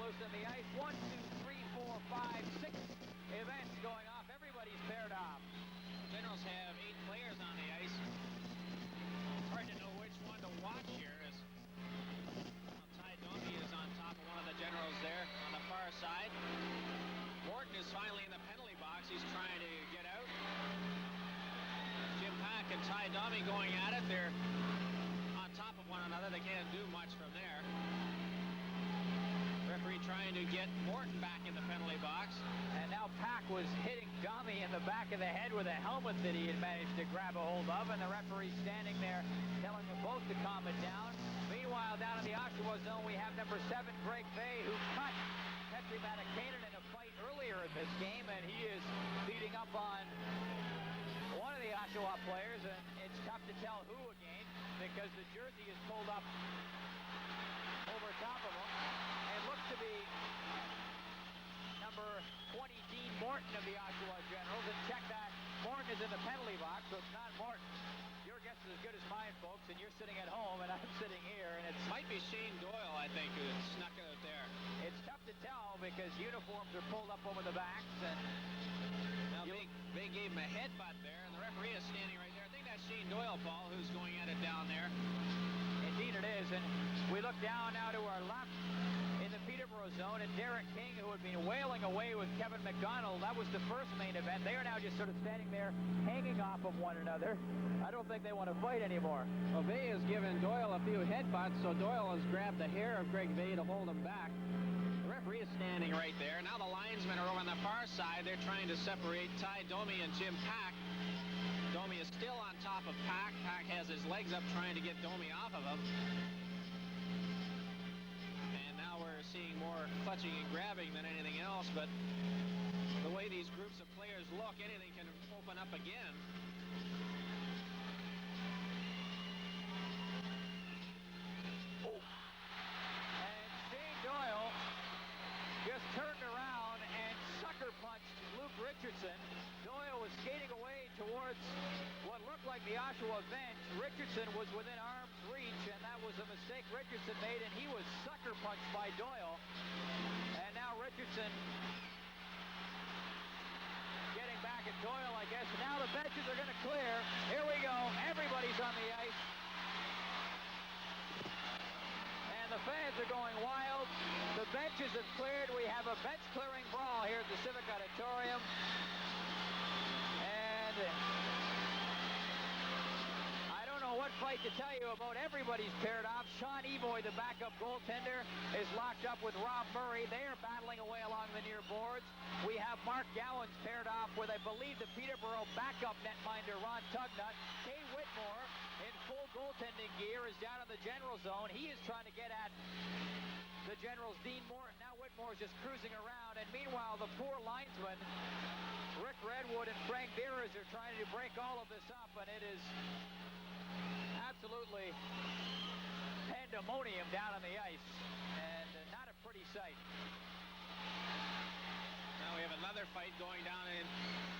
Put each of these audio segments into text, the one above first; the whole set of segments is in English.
Generals in the ice. 1, 2, 3, 4, 5, 6 events going off. Everybody's paired off. The Generals have 8 players on the ice. Hard to know which one to watch here as Ty Domi is on top of one of the Generals there on the far side. Morton is finally in the penalty box. He's trying to get out. Jim Pack and Ty Domi going at it. They're on top of one another. They can't do much from there. Referee trying to get Morton back in the penalty box. And now Pack was hitting Domi in the back of the head with a helmet that he had managed to grab a hold of, and the referee standing there telling them both to calm it down. Meanwhile, down in the Oshawa zone, we have number 7, Greg Bay, who cut Petri Matikainen in a fight earlier in this game, and he is beating up on one of the Oshawa players, and it's tough to tell who again because the jersey is pulled up over top of him. It looks to be number 20, Dean Morton of the Oshawa Generals, and check that. Morton is in the penalty box, so it's not Morton. Your guess is as good as mine, folks, and you're sitting at home, and I'm sitting here, and it might be Shane Doyle, I think, who snuck out there. It's tough to tell because uniforms are pulled up over the backs, and now they gave him a headbutt there, and the referee is standing right there. I think that's Shane Doyle, Paul, who's going at it down there. Indeed it is, and we look down now to our left in the Peterborough zone, and Derek King, who had been wailing away with Kevin McDonald. That was the first main event. They are now just sort of standing there hanging off of one another. I don't think they want to fight anymore. Well, Bay has given Doyle a few headbutts, so Doyle has grabbed the hair of Greg Bay to hold him back. The referee is standing right there. Now the linesmen are over on the far side. They're trying to separate Ty Domi and Jim Pack. Domi is still on top of Pack. Pack has his legs up trying to get Domi off of him. And now we're seeing more clutching and grabbing than anything else, but the way these groups of players look, anything can open up again. And Shane Doyle just turned around and sucker punched Luke Richardson. Doyle was skating away towards what looked like the Oshawa bench. Richardson was within arm's reach, and that was a mistake Richardson made, and he was sucker punched by Doyle. And now Richardson getting back at Doyle, I guess. Now the benches are going to clear. Here we go. Everybody's on the ice. And the fans are going wild. The benches have cleared. We have a bench clearing brawl here at the Civic Auditorium. And I don't know what fight to tell you about. Everybody's paired off. Sean Evoy, the backup goaltender, is locked up with Rob Murray. They are battling away along the near boards. We have Mark Gowans paired off with, I believe, the Peterborough backup netminder, Ron Tugnut. Kay Whitmore, in full goaltending gear, is down in the general zone. He is trying to get at the Generals' Dean Morton. Now Whitmore is just cruising around, and meanwhile, the poor linesmen, Rick Redwood and Frank Beers, are trying to break all of this up, and it is absolutely pandemonium down on the ice, and not a pretty sight. Now we have another fight going down in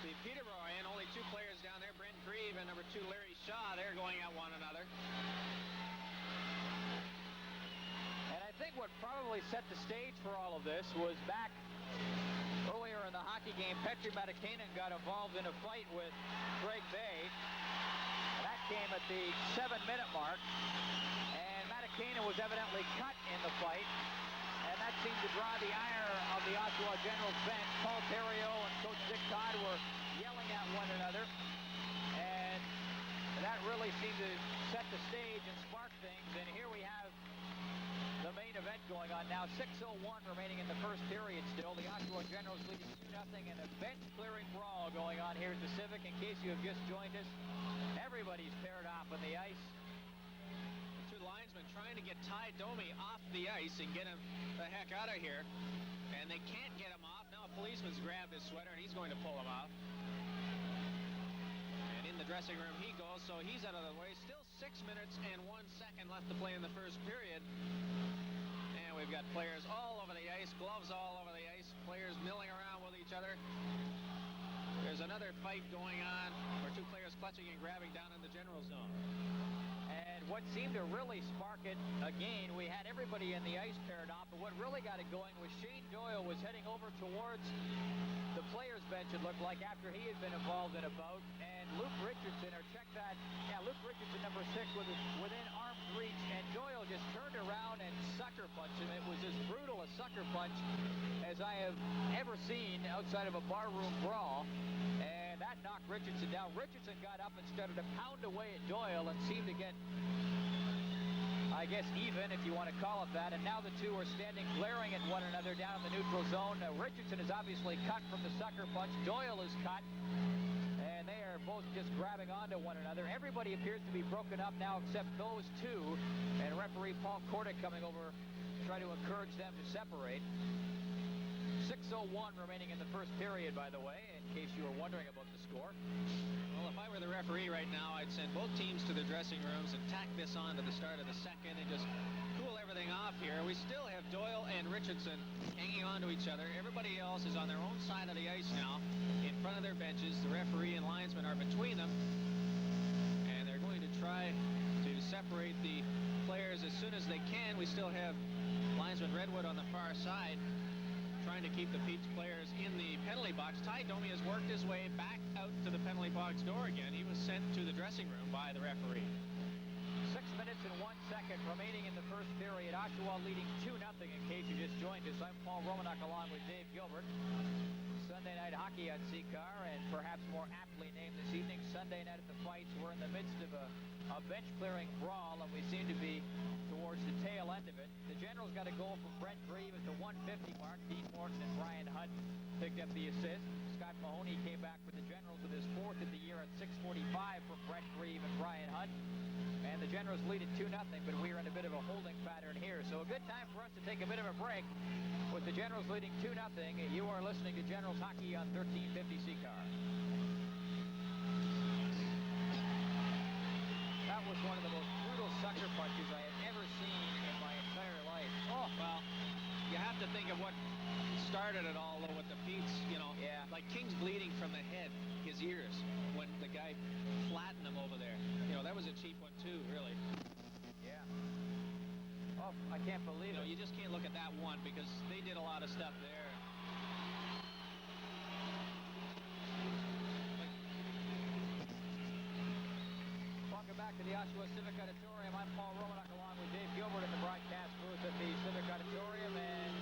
the Peterborough end. Only 2 players down there, Brent Grieve and number 2, Larry Shaw. They're going at one another. And I think what probably set the stage for all of this was back earlier in the hockey game, Petri Matikainen got involved in a fight with Greg Bay. That came at the 7-minute mark. And Matikainen was evidently cut in the fight. And that seemed to draw the ire of the Oshawa Generals bench. Paul Theriault and Coach Dick Todd were yelling at one another. And that really seemed to set the stage and spark things. And here we have the main event going on now. 6:01 remaining in the first period still. The Oshawa Generals leading 2-0, and a bench-clearing brawl going on here at the Civic. In case you have just joined us, everybody's paired off on the ice. The 2 linesmen trying to get Ty Domi off the ice and get him the heck out of here. And they can't get him off. Now a policeman's grabbed his sweater, and he's going to pull him off. And in the dressing room he goes, so he's out of the way. Still 6 minutes and 1 second left to play in the first period. And we've got players all over the ice, gloves all over the ice, players milling around with each other. There's another fight going on where 2 players clutching and grabbing down in the general zone. And what seemed to really spark it again, we had everybody in the ice paired off, but what really got it going was Shane Doyle was heading over towards the players' bench, it looked like, after he had been involved in a bout, and Luke Richardson, or check that, yeah, Luke Richardson, number 6, was within arm's reach, and Doyle just turned around and sucker punched him. It was as brutal a sucker punch as I have ever seen outside of a barroom brawl, and that knocked Richardson down. Richardson got up and started to pound away at Doyle and seemed to get, I guess, even, if you want to call it that, and now the two are standing glaring at one another down in the neutral zone. Richardson is obviously cut from the sucker punch. Doyle is cut, and they are both just grabbing onto one another. Everybody appears to be broken up now except those two, and referee Paul Kordick coming over to try to encourage them to separate. 6:01 remaining in the first period, by the way, in case you were wondering about the score. Well, if I were the referee right now, I'd send both teams to their dressing rooms and tack this on to the start of the second and just cool everything off here. We still have Doyle and Richardson hanging on to each other. Everybody else is on their own side of the ice now, in front of their benches. The referee and linesman are between them, and they're going to try to separate the players as soon as they can. We still have linesman Redwood on the far side, trying to keep the Pete's players in the penalty box. Ty Domi has worked his way back out to the penalty box door again. He was sent to the dressing room by the referee. 6 minutes and 1 second remaining in the first period. Oshawa leading 2-0 in case you just joined us. I'm Paul Romanuk along with Dave Gilbert. Sunday night hockey on CCAR, and perhaps more aptly named this evening, Sunday night at the Fights. We're in the midst of a bench-clearing brawl, and we seem to be towards the tail end of it. The Generals got a goal from Brent Grieve at the 150 mark. Dean Morton and Brian Hunt picked up the assist. Scott Mahoney came back for the Generals with his 4th of the year at 6:45 from Brent Grieve and Brian Hunt. And the Generals lead at 2-0, but we are in a bit of a holding pattern here. So a good time for us to take a bit of a break with the Generals leading 2-0. You are listening to Generals Hockey on 1350 CCAR. That was one of the most brutal sucker punches I have ever seen in my entire life. Oh, well, you have to think of what started it all, though, with the Pete's, you know. Yeah. Like King's bleeding from the head, his ears, when the guy flattened him over there. You know, that was a cheap one, too, really. Yeah. Oh, I can't believe it. You just can't look at that one because they did a lot of stuff there. Welcome back to the Oshawa Civic Auditorium. I'm Paul Romanuk along with Dave Gilbert in the broadcast booth at the Civic Auditorium. And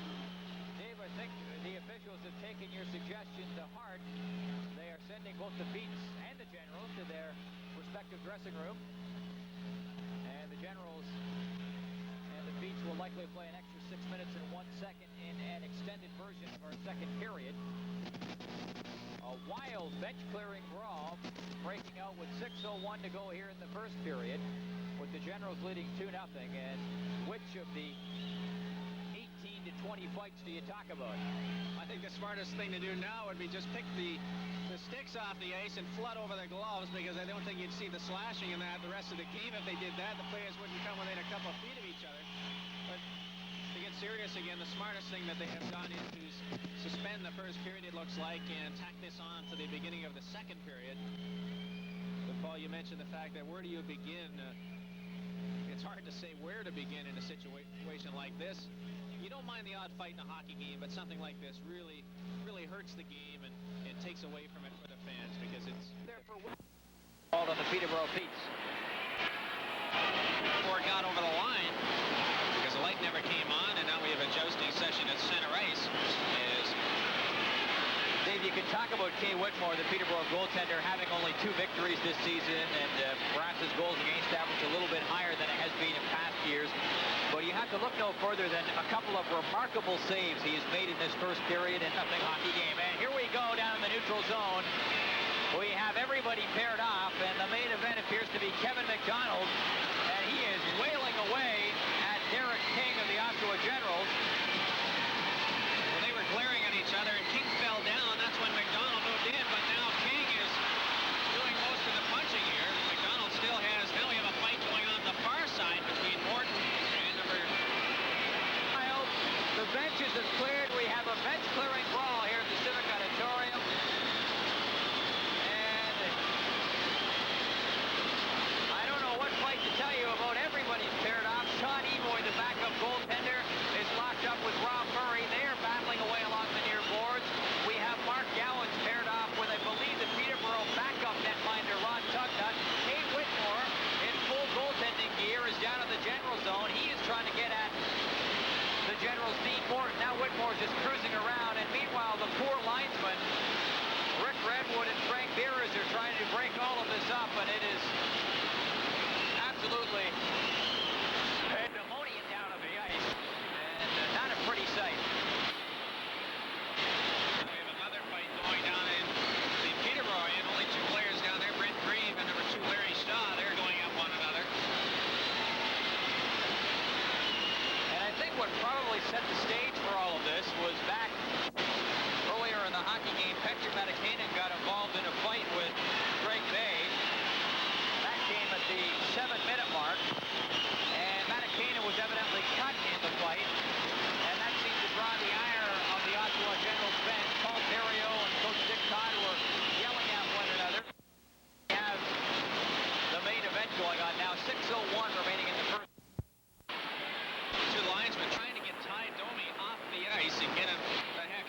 Dave, I think the officials have taken your suggestion to heart. They are sending both the Pete's and the Generals to their respective dressing room. And the Generals and the Pete's will likely play an extra 6 minutes and 1 second in an extended version of our second period. A wild bench-clearing brawl breaking out with 6:01 to go here in the first period, with the Generals leading 2-0. And which of the 18 to 20 fights do you talk about? I think the smartest thing to do now would be just pick the sticks off the ice and flood over their gloves, because I don't think you'd see the slashing in that the rest of the game. If they did that, the players wouldn't come within a couple of feet of each other. But to get serious again, the smartest thing that they have done is to suspend the first period, it looks like, and tack this on to the beginning of the second period. But Paul, you mentioned the fact that where do you begin? It's hard to say where to begin in a situation like this. You don't mind the odd fight in a hockey game, but something like this really hurts the game and takes away from it for the fans, because it's there for Called on the Peterborough Pete's. before it got over the line, because the light never came on, and now we have a jousting session at center ice. Dave, you can talk about Kay Whitmore, the Peterborough goaltender, having only 2 victories this season, and perhaps his goals against average a little bit higher than it has been in past years. But you have to look no further than a couple of remarkable saves he has made in this first period in nothing hockey game. And here we go down in the neutral zone. We have everybody paired off, and the main event appears to be Kevin McDonald, and he is wailing away at Derek King of the Oshawa Generals. Well, they were glaring at each other, and King fell down. That's when McDonald moved in, but now King is doing most of the punching here. McDonald still has, now we have a fight going on the far side between Morton and number... The benches have cleared. We have a bench-clearing brawl here at the Civic Auditorium. And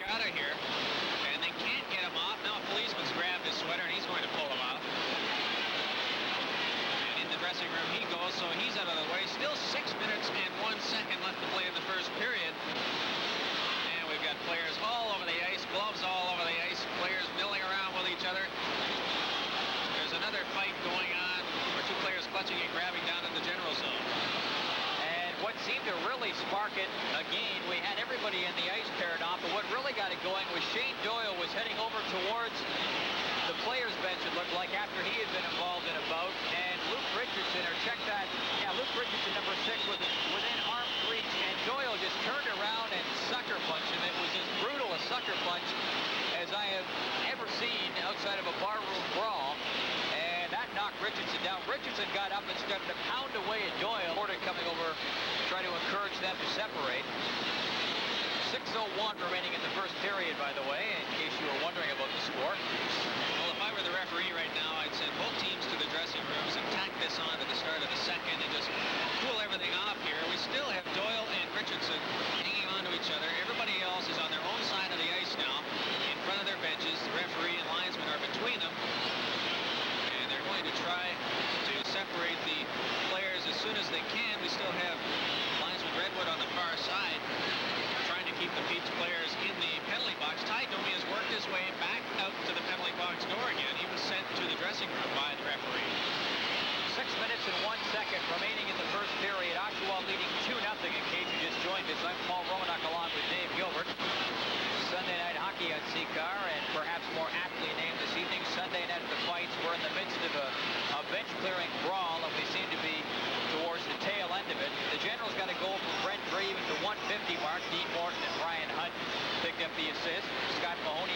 out of here. And they can't get him off. Now a policeman's grabbed his sweater and he's going to pull him out. And in the dressing room he goes, so he's out of the way. Still 6 minutes and 1 second left to play in the first period. And we've got players all over the ice, gloves all over the ice, players milling around with each other. There's another fight going on where two players clutching and grabbing down in the general zone. And what seemed to really spark it again, we had everybody in the ice paired off, but what really got it going was Shane Doyle was heading over towards the players' bench, it looked like, after he had been involved in a bout, and Luke Richardson, or check that, yeah, Luke Richardson, number 6, was within arm's reach, and Doyle just turned around and sucker punched him. It was as brutal a sucker punch as I have ever seen outside of a barroom brawl, and that knocked Richardson down. Richardson got up and started to pound away at Doyle. Porter coming over, trying to encourage them to separate. 6:01 remaining in the first period, by the way, in case you were wondering about the score. Well, if I were the referee right now, I'd send both teams to the dressing rooms and tack this on at the start of the second and just cool everything off here. We still have Doyle and Richardson hanging on to each other. Everybody else is on their own side of the ice now, in front of their benches. The referee and linesman are between them. And they're going to try to separate the players as soon as they can. We still have linesman Redwood on the far side, trying to keep the Pete's players in the penalty box. Ty Domi has worked his way back out to the penalty box door again. He was sent to the dressing room by the referee. 6 minutes and 1 second remaining in the first period. Oshawa leading 2-0 in case you just joined us. I'm Paul Romanuk along with Dave Gilbert. Sunday night hockey on CCAR, and perhaps more aptly named this evening, Sunday night at the fights. We're in the midst of a bench-clearing brawl, and we seem to be towards the tail end of it. The Generals got a goal from Brent Grieve at the 150 mark. Dean Morton and Brian Hunt picked up the assist. Scott Mahoney